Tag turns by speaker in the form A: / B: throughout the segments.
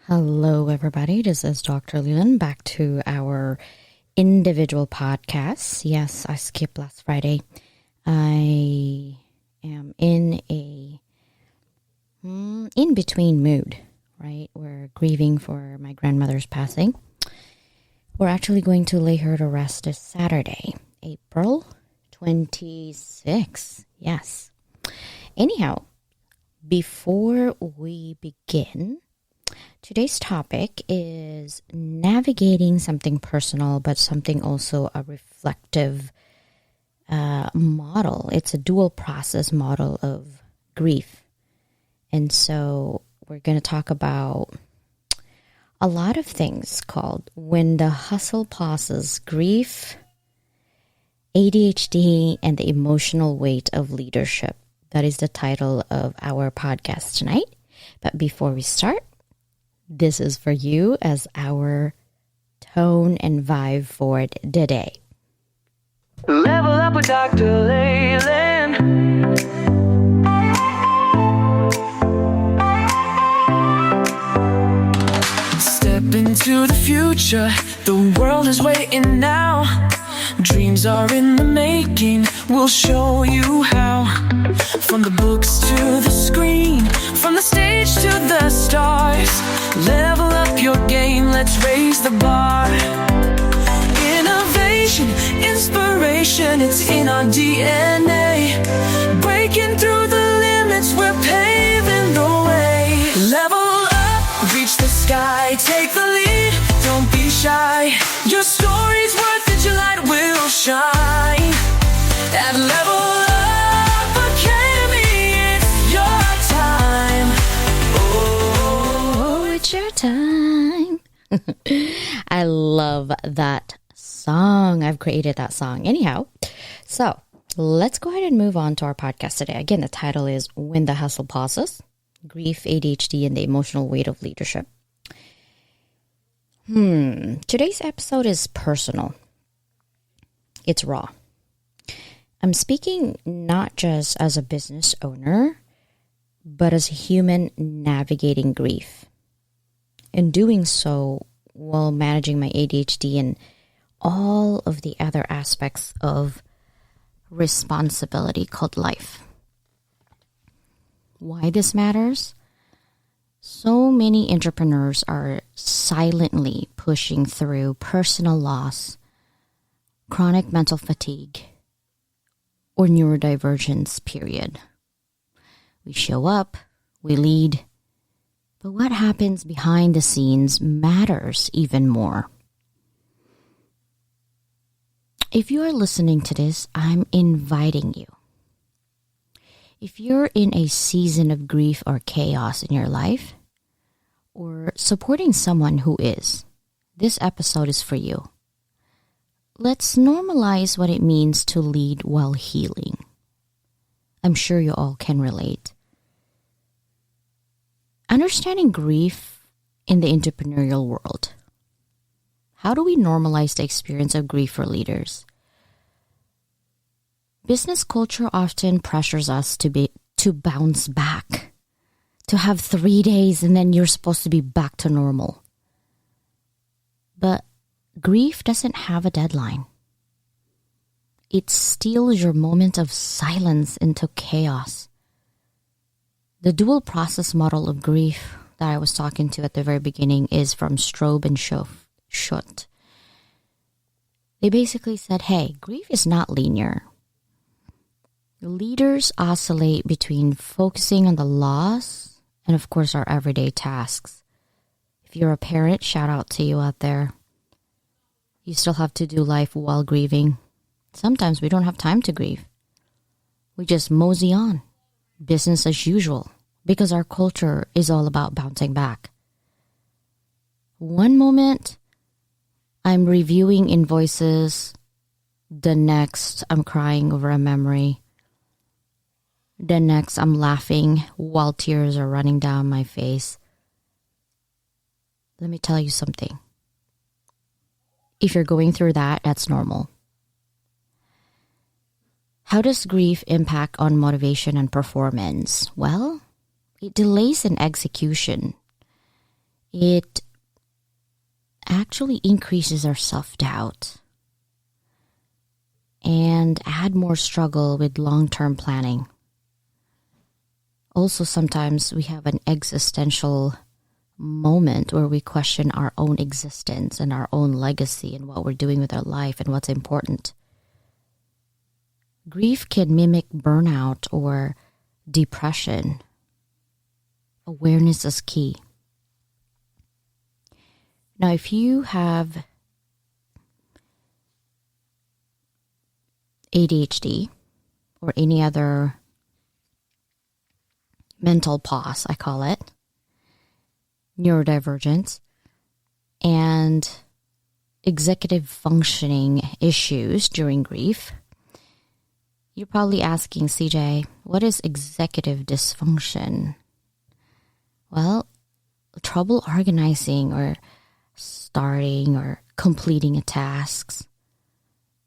A: Hello, everybody. This is Dr. Leland back to our individual podcasts. Yes, I skipped last Friday. I am in a in-between mood, right? We're grieving for my grandmother's passing. We're actually going to lay her to rest this Saturday, April 26th. Yes. Anyhow, before we begin, today's topic is navigating something personal, but something also a reflective model. It's a dual process model of grief. And so we're going to talk about a lot of things called When the Hustle Pauses, Grief, ADHD, and the Emotional Weight of Leadership. That is the title of our podcast tonight. But before we start, this is for you as our tone and vibe for the day.
B: Level up with Dr. Leland. Step into the future, the world is waiting now. Dreams are in the making, we'll show you how. From the books to the screen, from the stage to the stars. Level up your game, let's raise the bar. Innovation, inspiration, it's in our DNA. Breaking through the limits, we're paving the way. Level up, reach the sky, take the lead, don't be shy. Your story's worth it, your light will shine. At Level Up Academy, it's your time.
A: Oh, it's your time. I love that song. I've created that song. Anyhow, so let's go ahead and move on to our podcast today. Again, the title is When the Hustle Pauses, Grief, ADHD, and the Emotional Weight of Leadership. Today's episode is personal. It's raw. I'm speaking not just as a business owner, but as a human navigating grief. And doing so while managing my ADHD and all of the other aspects of responsibility called life. Why this matters? So many entrepreneurs are silently pushing through personal loss, chronic mental fatigue, or neurodivergence, period. We show up, we lead, but what happens behind the scenes matters even more. If you are listening to this, I'm inviting you. If you're in a season of grief or chaos in your life, or supporting someone who is, this episode is for you. Let's normalize what it means to lead while healing. I'm sure you all can relate. Understanding grief in the entrepreneurial world. How do we normalize the experience of grief for leaders? Business culture often pressures us to bounce back, to have 3 days and then you're supposed to be back to normal. But grief doesn't have a deadline. It steals your moment of silence into chaos. The dual process model of grief that I was talking to at the very beginning is from Strobe and Schott. They basically said, hey, grief is not linear. Leaders oscillate between focusing on the loss and, of course, our everyday tasks. If you're a parent, shout out to you out there. You still have to do life while grieving. Sometimes we don't have time to grieve. We just mosey on, business as usual, because our culture is all about bouncing back. One moment, I'm reviewing invoices. The next, I'm crying over a memory. The next, I'm laughing while tears are running down my face. Let me tell you something. If you're going through that, that's normal. How does grief impact on motivation and performance? Well, it delays in execution. it actually increases our self-doubt and add more struggle with long-term planning. Also, sometimes we have an existential moment where we question our own existence and our own legacy and what we're doing with our life and what's important. Grief can mimic burnout or depression. Awareness is key. Now, if you have ADHD or any other mental pause, I call it, neurodivergence, and executive functioning issues during grief, you're probably asking, CJ, what is executive dysfunction? Well, trouble organizing or starting or completing a task.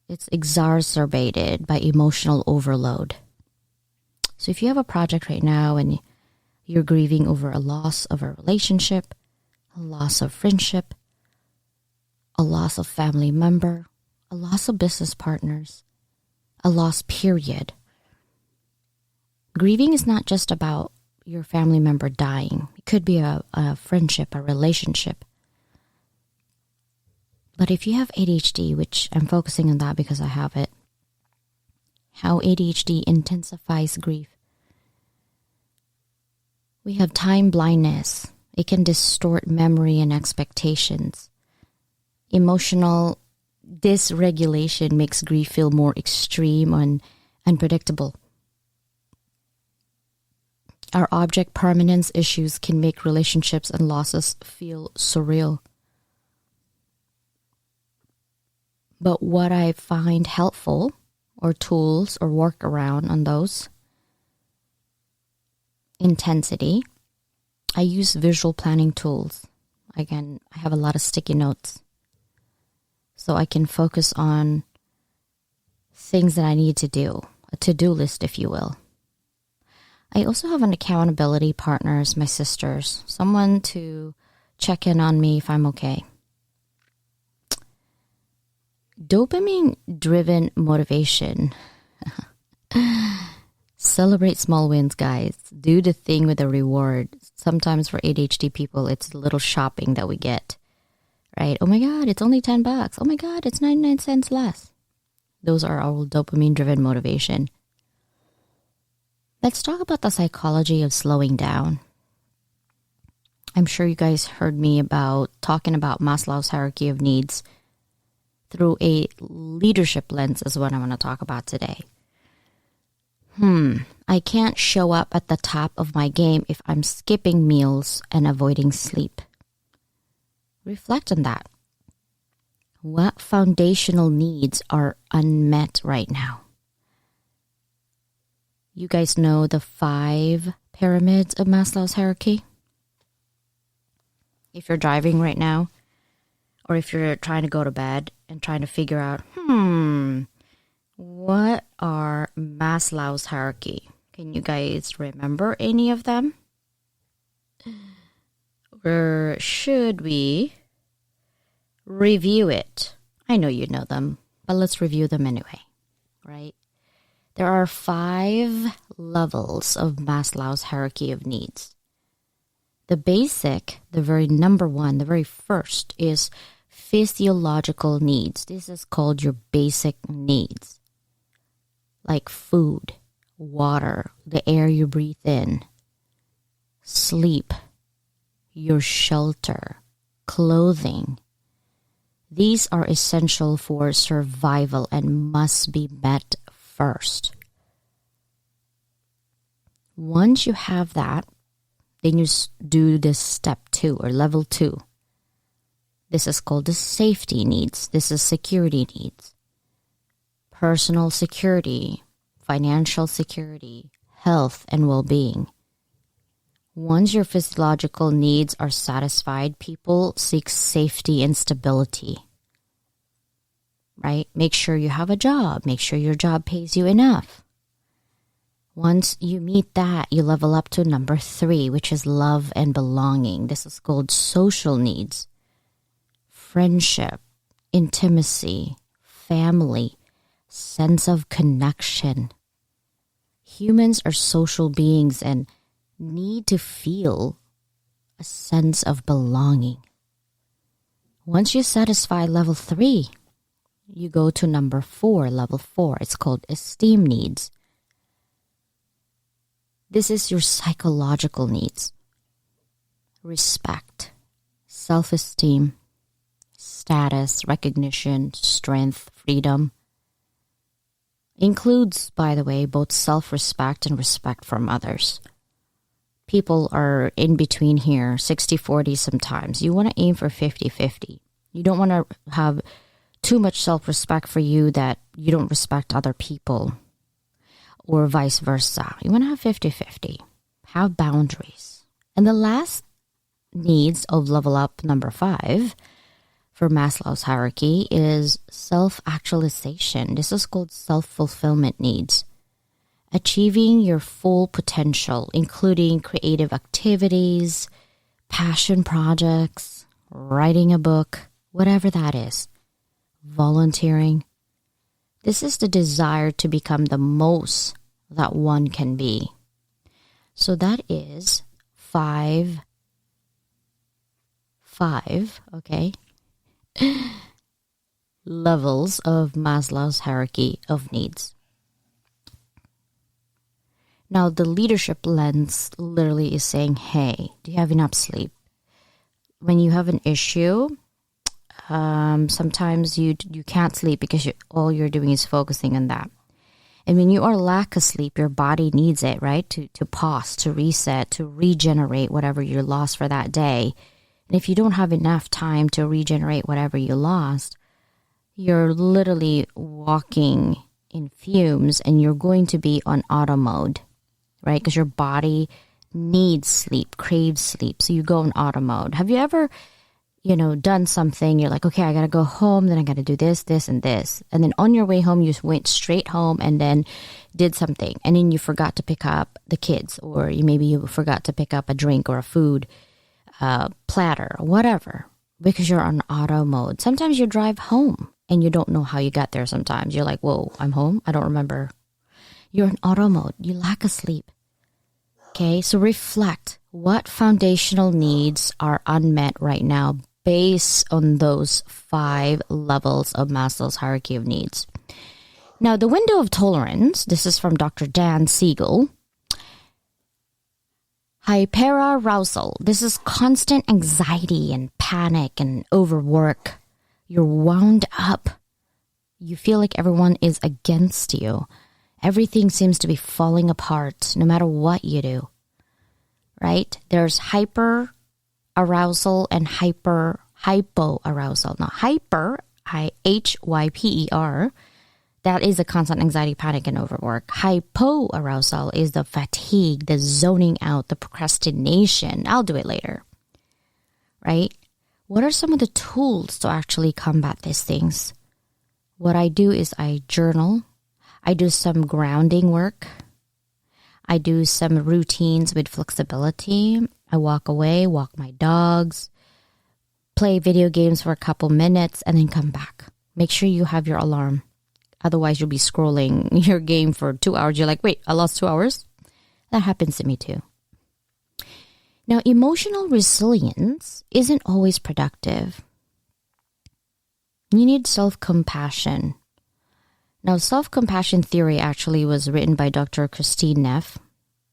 A: It's exacerbated by emotional overload. So if you have a project right now and you're grieving over a loss of a relationship, a loss of friendship, a loss of family member, a loss of business partners, a loss period. Grieving is not just about your family member dying. It could be a friendship, a relationship. But if you have ADHD, which I'm focusing on that because I have it, how ADHD intensifies grief. We have time blindness. It can distort memory and expectations. Emotional dysregulation makes grief feel more extreme and unpredictable. Our object permanence issues can make relationships and losses feel surreal. But what I find helpful, or tools or workaround on those, intensity, I use visual planning tools. Again, I have a lot of sticky notes. So I can focus on things that I need to do, a to-do list, if you will. I also have an accountability partners, my sisters, someone to check in on me if I'm okay. Dopamine-driven motivation. Celebrate small wins, guys. Do the thing with a reward. Sometimes for ADHD people, it's a little shopping that we get. Right? Oh my God, it's only $10. Oh my God, it's 99 cents less. Those are all dopamine-driven motivation. Let's talk about the psychology of slowing down. I'm sure you guys heard me talking about Maslow's hierarchy of needs through a leadership lens is what I'm going to talk about today. I can't show up at the top of my game if I'm skipping meals and avoiding sleep. Reflect on that. What foundational needs are unmet right now? You guys know the 5 pyramids of Maslow's hierarchy? If you're driving right now, or if you're trying to go to bed and trying to figure out, what are Maslow's hierarchy? Can you guys remember any of them? Or should we review it? I know you know them, but let's review them anyway, right? There are 5 levels of Maslow's hierarchy of needs. The basic, the very number one, the very first is physiological needs. This is called your basic needs, like food, water, the air you breathe in, sleep, your shelter, clothing. These are essential for survival and must be met first. Once you have that, then you do this step 2 or level 2. This is called the safety needs. This is security needs. Personal security, financial security, health, and well-being. Once your physiological needs are satisfied, people seek safety and stability. Right? Make sure you have a job. Make sure your job pays you enough. Once you meet that, you level up to number 3, which is love and belonging. This is called social needs. Friendship, intimacy, family, sense of connection. Humans are social beings and need to feel a sense of belonging. Once you satisfy level 3, you go to number 4, level 4. It's called esteem needs. This is your psychological needs. Respect, self-esteem, status, recognition, strength, freedom. Includes, by the way, both self-respect and respect from others. People are in between here, 60-40 sometimes. You want to aim for 50-50. You don't want to have too much self-respect for you that you don't respect other people, or vice versa. You want to have 50-50. Have boundaries. And the last needs of level up number 5 for Maslow's hierarchy is self-actualization. This is called self-fulfillment needs. Achieving your full potential, including creative activities, passion projects, writing a book, whatever that is, volunteering. This is the desire to become the most that one can be. So that is 5, okay, levels of Maslow's hierarchy of needs. Now, the leadership lens literally is saying, hey, do you have enough sleep? When you have an issue, sometimes you can't sleep because all you're doing is focusing on that. And when you are lack of sleep, your body needs it, right? To pause, to reset, to regenerate whatever you lost for that day. And if you don't have enough time to regenerate whatever you lost, you're literally walking in fumes and you're going to be on auto mode, right? Because your body needs sleep, craves sleep. So you go on auto mode. Have you ever, done something? You're like, okay, I got to go home. Then I got to do this, this, and this. And then on your way home, you went straight home and then did something. And then you forgot to pick up the kids, or maybe you forgot to pick up a drink or a food platter, or whatever, because you're on auto mode. Sometimes you drive home and you don't know how you got there. Sometimes you're like, whoa, I'm home. I don't remember. You're in auto mode. You lack of sleep. Okay, so reflect. What foundational needs are unmet right now based on those 5 levels of Maslow's hierarchy of needs? Now, the window of tolerance, this is from Dr. Dan Siegel. Hyperarousal. This is constant anxiety and panic and overwork. You're wound up. You feel like everyone is against you. Everything seems to be falling apart no matter what you do, right? There's hyper arousal and hypoarousal. Now, hyper, Hyper, that is the constant anxiety, panic, and overwork. Hypoarousal is the fatigue, the zoning out, the procrastination. I'll do it later, right? What are some of the tools to actually combat these things? What I do is I journal. I do some grounding work. I do some routines with flexibility. I walk away, walk my dogs, play video games for a couple minutes, and then come back. Make sure you have your alarm. Otherwise, you'll be scrolling your game for 2 hours. You're like, wait, I lost 2 hours? That happens to me too. Now, emotional resilience isn't always productive. You need self-compassion. Now, self-compassion theory actually was written by Dr. Christine Neff.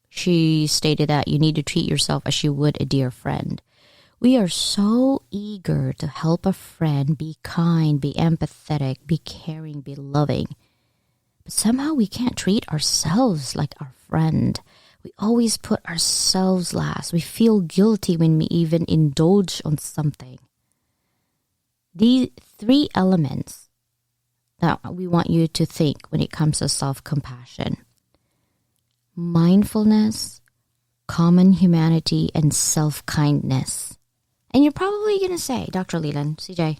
A: She stated that you need to treat yourself as you would a dear friend. We are so eager to help a friend be kind, be empathetic, be caring, be loving. But somehow we can't treat ourselves like our friend. We always put ourselves last. We feel guilty when we even indulge on something. These 3 elements that we want you to think when it comes to self-compassion: mindfulness, common humanity, and self-kindness. And you're probably going to say, Dr. Leland, CJ,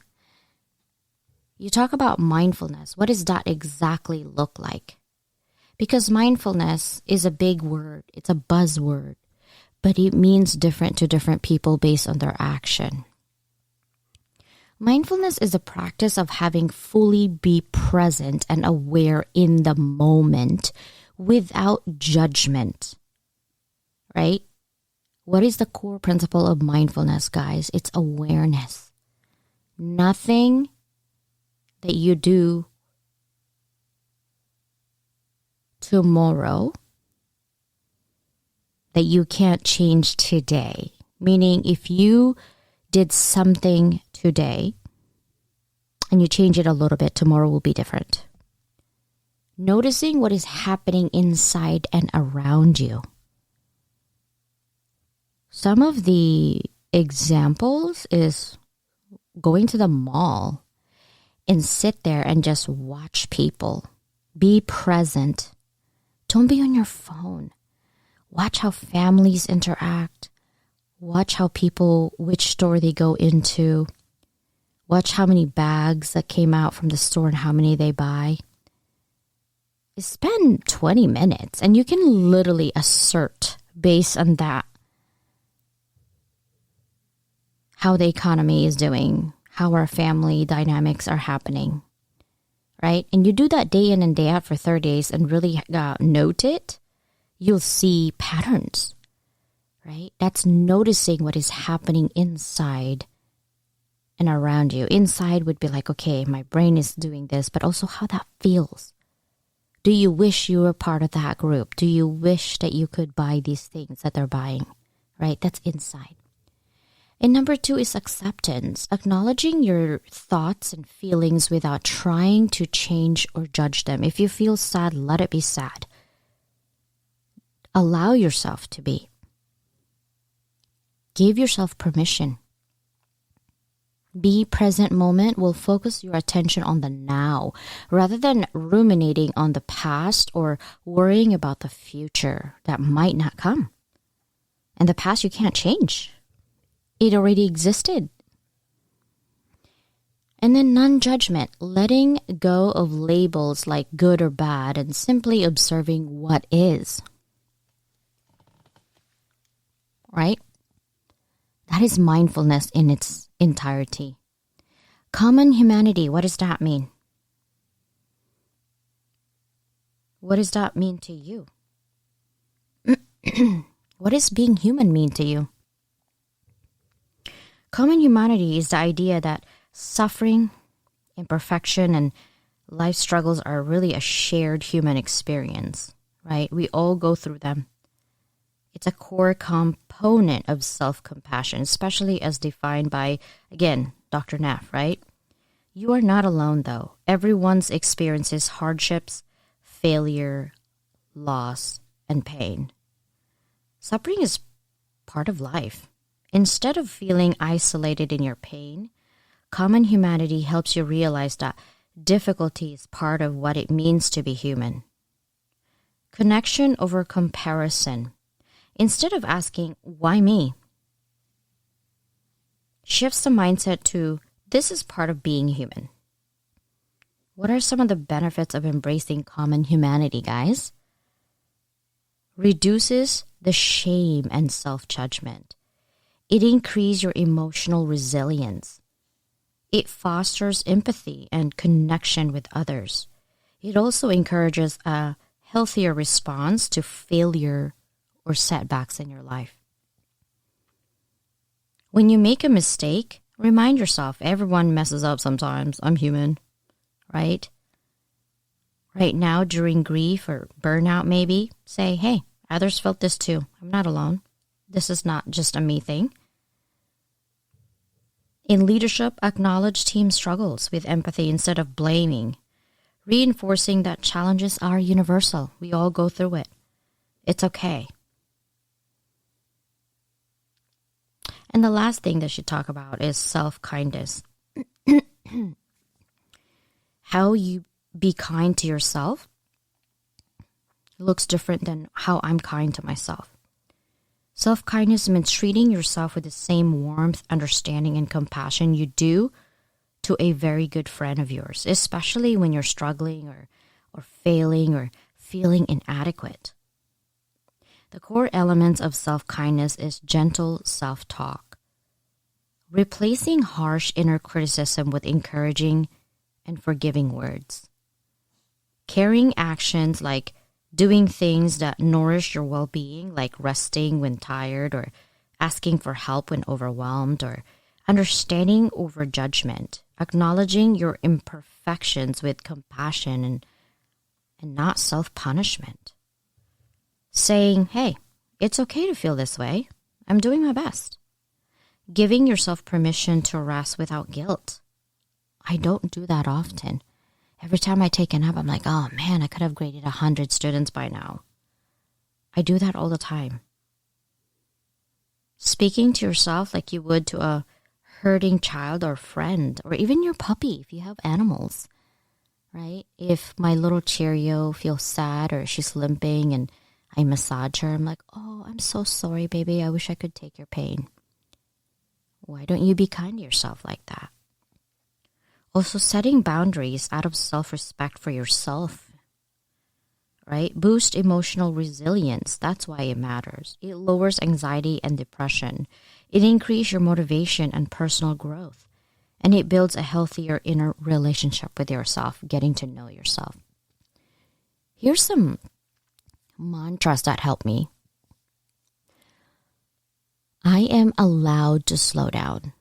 A: you talk about mindfulness. What does that exactly look like? Because mindfulness is a big word. It's a buzzword, but it means different to different people based on their action. Mindfulness is a practice of having fully be present and aware in the moment without judgment, right? What is the core principle of mindfulness, guys? It's awareness. Nothing that you do tomorrow that you can't change today. Meaning if you did something today and you change it a little bit, tomorrow will be different. Noticing what is happening inside and around you. Some of the examples is going to the mall and sit there and just watch people. Be present. Don't be on your phone. Watch how families interact. Watch how people, which store they go into. Watch how many bags that came out from the store and how many they buy. Spend 20 minutes and you can literally assert based on that how the economy is doing, how our family dynamics are happening, right? And you do that day in and day out for 30 days and really note it, you'll see patterns, right? That's noticing what is happening inside and around you. Inside would be like, okay, my brain is doing this, but also how that feels. Do you wish you were part of that group? Do you wish that you could buy these things that they're buying, right? That's inside. And number 2 is acceptance, acknowledging your thoughts and feelings without trying to change or judge them. If you feel sad, let it be sad. Allow yourself to be. Give yourself permission. Be present moment will focus your attention on the now rather than ruminating on the past or worrying about the future that might not come. And the past you can't change. It already existed. And then non-judgment, letting go of labels like good or bad and simply observing what is. Right? That is mindfulness in its entirety. Common humanity, what does that mean? What does that mean to you? What does being human mean to you? Common humanity is the idea that suffering, imperfection, and life struggles are really a shared human experience, right? We all go through them. It's a core component of self-compassion, especially as defined by, again, Dr. Neff, right? You are not alone, though. Everyone's experiences hardships, failure, loss, and pain. Suffering is part of life. Instead of feeling isolated in your pain, common humanity helps you realize that difficulty is part of what it means to be human. Connection over comparison. Instead of asking, why me? Shifts the mindset to, this is part of being human. What are some of the benefits of embracing common humanity, guys? Reduces the shame and self-judgment. It increases your emotional resilience. It fosters empathy and connection with others. It also encourages a healthier response to failure or setbacks in your life. When you make a mistake, remind yourself, everyone messes up sometimes. I'm human, right? Right now, during grief or burnout, maybe, say, hey, others felt this too. I'm not alone. This is not just a me thing. In leadership, acknowledge team struggles with empathy instead of blaming, reinforcing that challenges are universal. We all go through it. It's okay. And the last thing that you talk about is self-kindness. How you be kind to yourself looks different than how I'm kind to myself. Self-kindness means treating yourself with the same warmth, understanding, and compassion you do to a very good friend of yours, especially when you're struggling or failing or feeling inadequate. The core elements of self-kindness is gentle self-talk, replacing harsh inner criticism with encouraging and forgiving words. Carrying actions like doing things that nourish your well-being, like resting when tired or asking for help when overwhelmed, or understanding over judgment, acknowledging your imperfections with compassion and not self-punishment. Saying, hey, it's okay to feel this way. I'm doing my best. Giving yourself permission to rest without guilt. I don't do that often. Every time I take a nap, I'm like, oh man, I could have graded 100 students by now. I do that all the time. Speaking to yourself like you would to a hurting child or friend, or even your puppy if you have animals, right? If my little Cheerio feels sad or she's limping and I massage her, I'm like, oh, I'm so sorry, baby. I wish I could take your pain. Why don't you be kind to yourself like that? Also, setting boundaries out of self-respect for yourself, right? Boost emotional resilience. That's why it matters. It lowers anxiety and depression. It increases your motivation and personal growth. And it builds a healthier inner relationship with yourself, getting to know yourself. Here's some mantras that help me. I am allowed to slow down.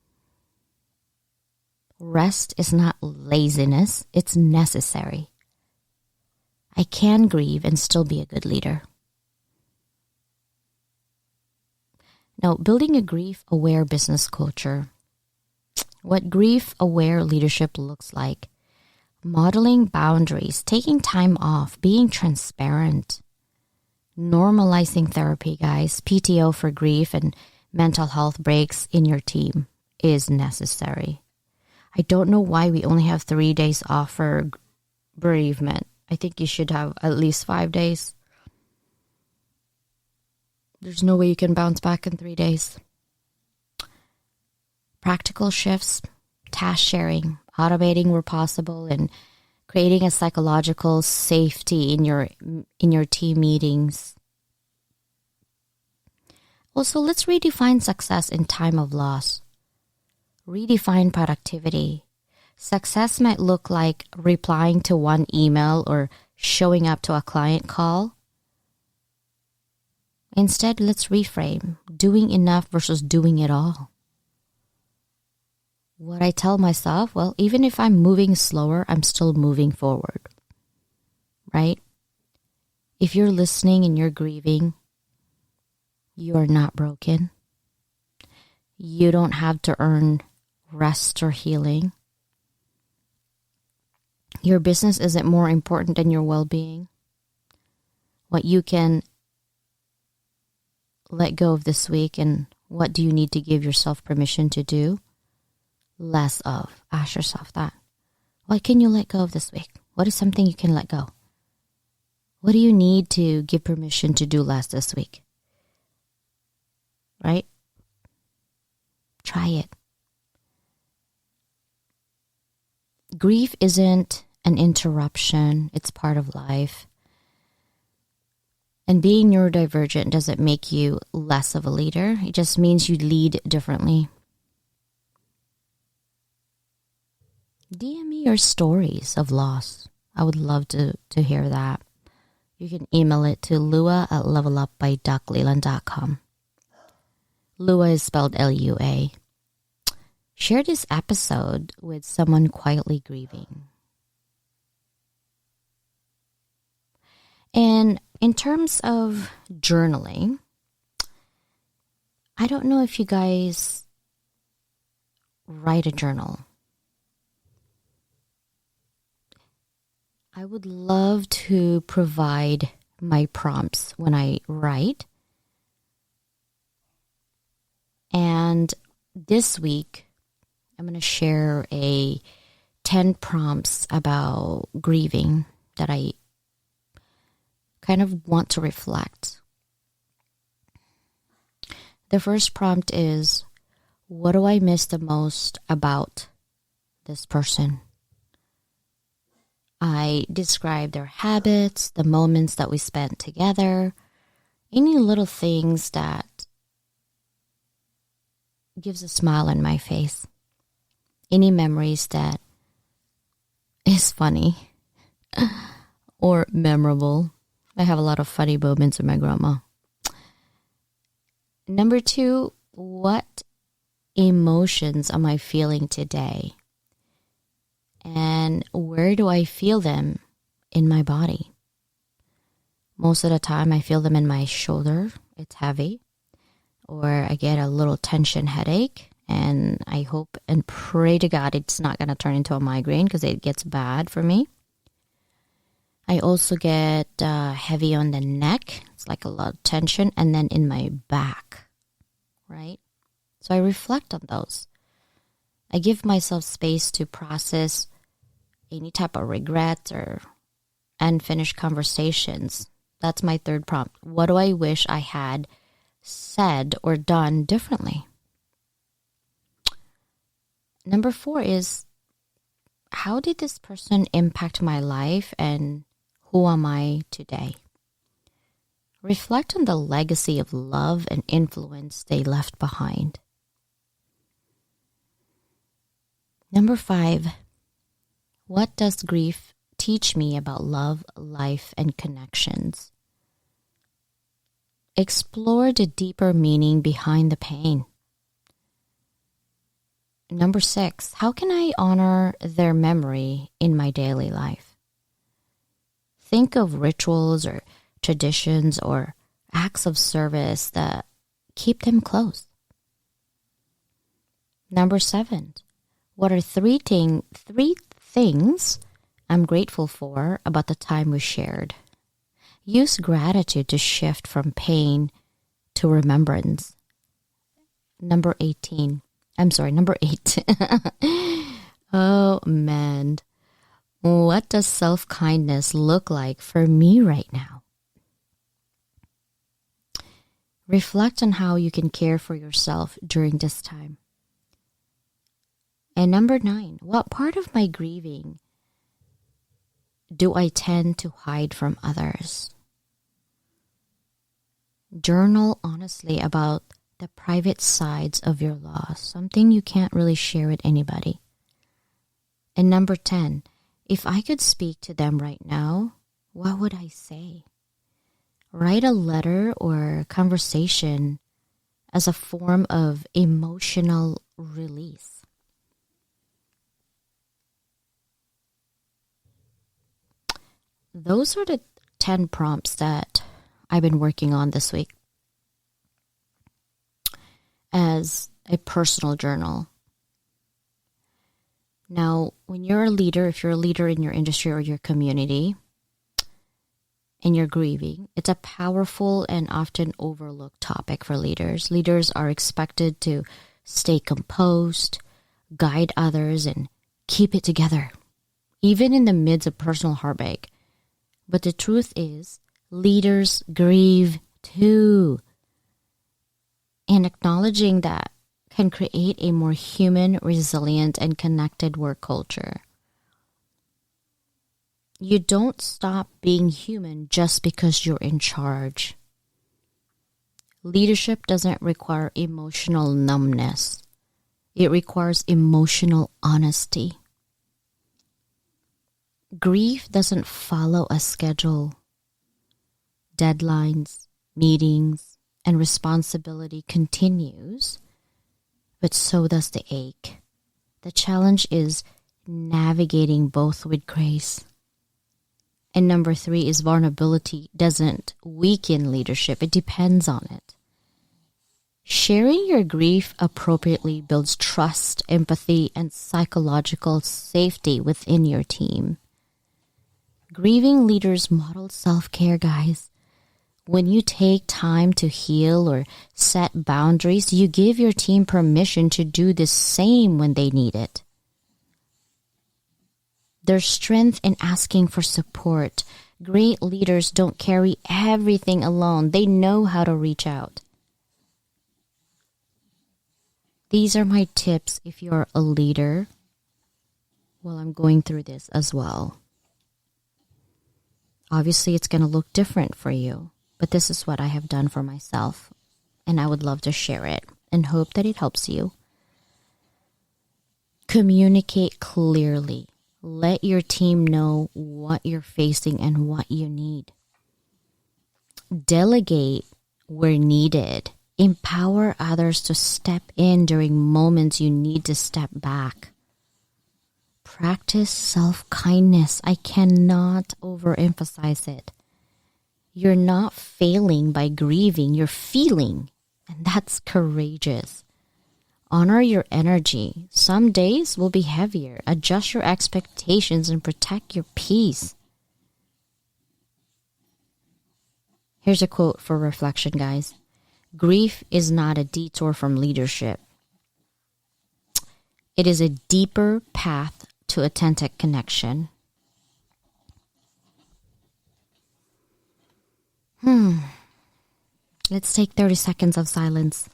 A: Rest is not laziness, it's necessary. I can grieve and still be a good leader. Now, building a grief-aware business culture. What grief-aware leadership looks like. Modeling boundaries, taking time off, being transparent. Normalizing therapy, guys. PTO for grief and mental health breaks in your team is necessary. I don't know why we only have 3 days off for bereavement. I think you should have at least 5 days. There's no way you can bounce back in 3 days. Practical shifts, task sharing, automating where possible, and creating a psychological safety in your team meetings. Also, let's redefine success in time of loss. Redefine productivity. Success might look like replying to one email or showing up to a client call. Instead, let's reframe doing enough versus doing it all. What I tell myself, well, even if I'm moving slower, I'm still moving forward. Right? If you're listening and you're grieving, you are not broken. You don't have to earn rest or healing. Your business isn't more important than your well-being. What you can let go of this week, and what do you need to give yourself permission to do less of? Ask yourself that. What can you let go of this week? What is something you can let go? What do you need to give permission to do less this week? Right? Try it. Grief isn't an interruption. It's part of life. And being neurodivergent doesn't make you less of a leader. It just means you lead differently. DM me your stories of loss. I would love to hear that. You can email it to lua@levelupbyduckleland.com. Lua is spelled L-U-A. Share this episode with someone quietly grieving. And in terms of journaling, I don't know if you guys write a journal. I would love to provide my prompts when I write. And this week, I'm going to share 10 prompts about grieving that I kind of want to reflect. The first prompt is, what do I miss the most about this person? I describe their habits, the moments that we spent together, any little things that gives a smile on my face, any memories that is funny or memorable. I have a lot of funny moments with my grandma. Number 2, what emotions am I feeling today? And where do I feel them in my body? Most of the time, I feel them in my shoulder. It's heavy. Or I get a little tension headache. And I hope and pray to God it's not going to turn into a migraine because it gets bad for me. I also get heavy on the neck. It's like a lot of tension. And then in my back, right? So I reflect on those. I give myself space to process any type of regret or unfinished conversations. That's my third prompt. What do I wish I had said or done differently? Number 4 is, how did this person impact my life and who am I today? Reflect on the legacy of love and influence they left behind. Number 5, what does grief teach me about love, life, and connections? Explore the deeper meaning behind the pain. Number 6, how can I honor their memory in my daily life? Think of rituals or traditions or acts of service that keep them close. Number 7, what are three things I'm grateful for about the time we shared? Use gratitude to shift from pain to remembrance. Number 8. Oh man, what does self-kindness look like for me right now? Reflect on how you can care for yourself during this time. And number 9, what part of my grieving do I tend to hide from others? Journal honestly about the private sides of your loss, something you can't really share with anybody. And number 10, if I could speak to them right now, what would I say? Write a letter or conversation as a form of emotional release. Those are the 10 prompts that I've been working on this week as a personal journal. Now, when you're a leader, if you're a leader in your industry or your community and you're grieving, it's a powerful and often overlooked topic for leaders. Leaders are expected to stay composed, guide others, and keep it together, even in the midst of personal heartbreak. But the truth is, leaders grieve too. And acknowledging that can create a more human, resilient, and connected work culture. You don't stop being human just because you're in charge. Leadership doesn't require emotional numbness. It requires emotional honesty. Grief doesn't follow a schedule. Deadlines, meetings, and responsibility continues, but so does the ache. The challenge is navigating both with grace. And number 3 is vulnerability doesn't weaken leadership. It depends on it. Sharing your grief appropriately builds trust, empathy, and psychological safety within your team. Grieving leaders model self-care, guys. When you take time to heal or set boundaries, you give your team permission to do the same when they need it. There's strength in asking for support. Great leaders don't carry everything alone. They know how to reach out. These are my tips if you're a leader. Well, I'm going through this as well. Obviously, it's going to look different for you, but this is what I have done for myself, and I would love to share it and hope that it helps you. Communicate clearly. Let your team know what you're facing and what you need. Delegate where needed. Empower others to step in during moments you need to step back. Practice self-kindness. I cannot overemphasize it. You're not failing by grieving, you're feeling, and that's courageous. Honor your energy. Some days will be heavier. Adjust your expectations and protect your peace. Here's a quote for reflection, guys. Grief is not a detour from leadership. It is a deeper path to authentic connection. Let's take 30 seconds of silence.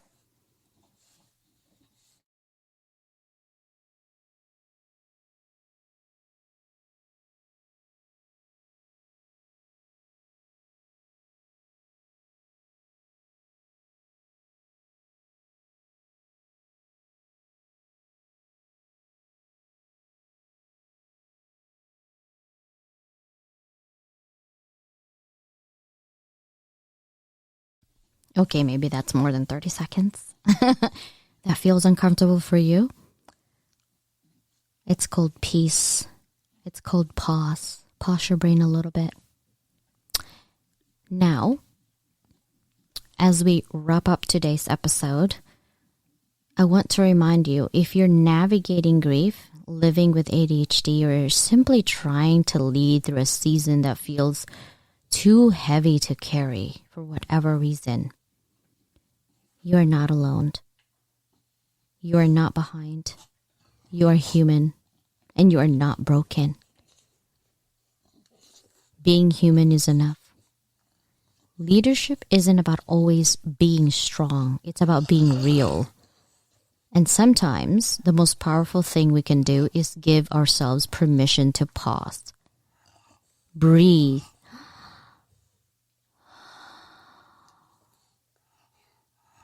A: Okay, maybe that's more than 30 seconds. That feels uncomfortable for you. It's called peace. It's called pause. Pause your brain a little bit. Now, as we wrap up today's episode, I want to remind you, if you're navigating grief, living with ADHD, or simply trying to lead through a season that feels too heavy to carry for whatever reason, you are not alone. You are not behind. You are human, and you are not broken. Being human is enough. Leadership isn't about always being strong. It's about being real. And sometimes the most powerful thing we can do is give ourselves permission to pause. Breathe.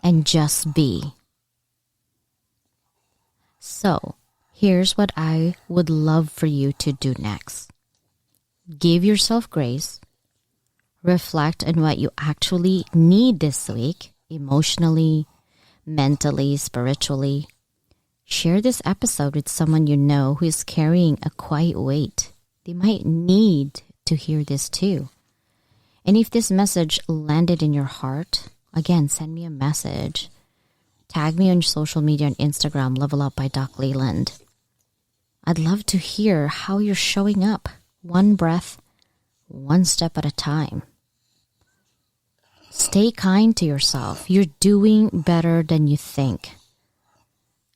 A: And just be. So, here's what I would love for you to do next. Give yourself grace. Reflect on what you actually need this week, emotionally, mentally, spiritually. Share this episode with someone you know who is carrying a quiet weight. They might need to hear this too. And if this message landed in your heart, again, send me a message. Tag me on social media on Instagram, Level Up by Doc Leland. I'd love to hear how you're showing up, one breath, one step at a time. Stay kind to yourself. You're doing better than you think.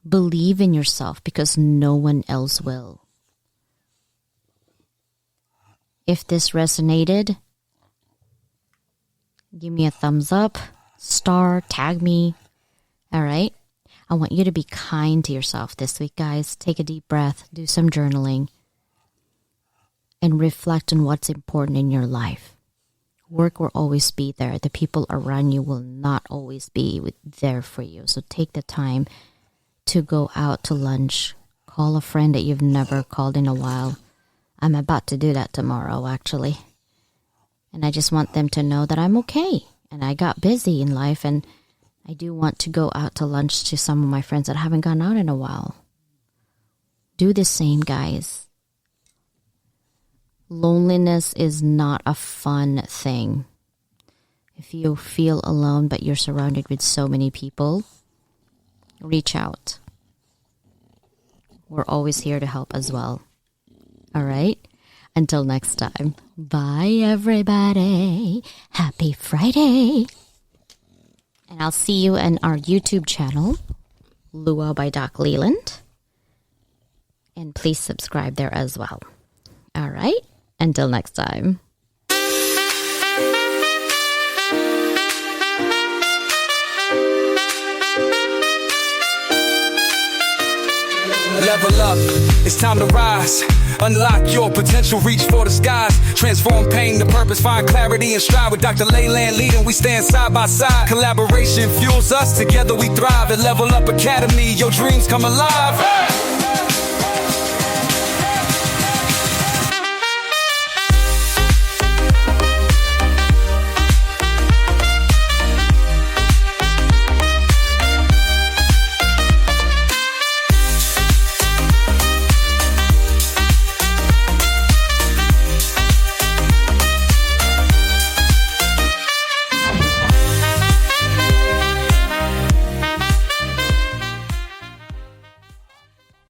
A: Believe in yourself because no one else will. If this resonated, give me a thumbs up, star, tag me. All right? I want you to be kind to yourself this week, guys. Take a deep breath, do some journaling, and reflect on what's important in your life. Work will always be there. The people around you will not always be there for you. So take the time to go out to lunch. Call a friend that you've never called in a while. I'm about to do that tomorrow, actually. And I just want them to know that I'm okay. And I got busy in life, and I do want to go out to lunch to some of my friends that haven't gone out in a while. Do the same, guys. Loneliness is not a fun thing. If you feel alone but you're surrounded with so many people, reach out. We're always here to help as well. All right? Until next time. Bye, everybody. Happy Friday. And I'll see you in our YouTube channel, Lua by Doc Leland. And please subscribe there as well. All right? Until next time.
B: Level up, it's time to rise. Unlock your potential, reach for the skies. Transform pain to purpose, find clarity and strive. With Dr. Leyland leading, we stand side by side. Collaboration fuels us, together we thrive. At Level Up Academy, your dreams come alive.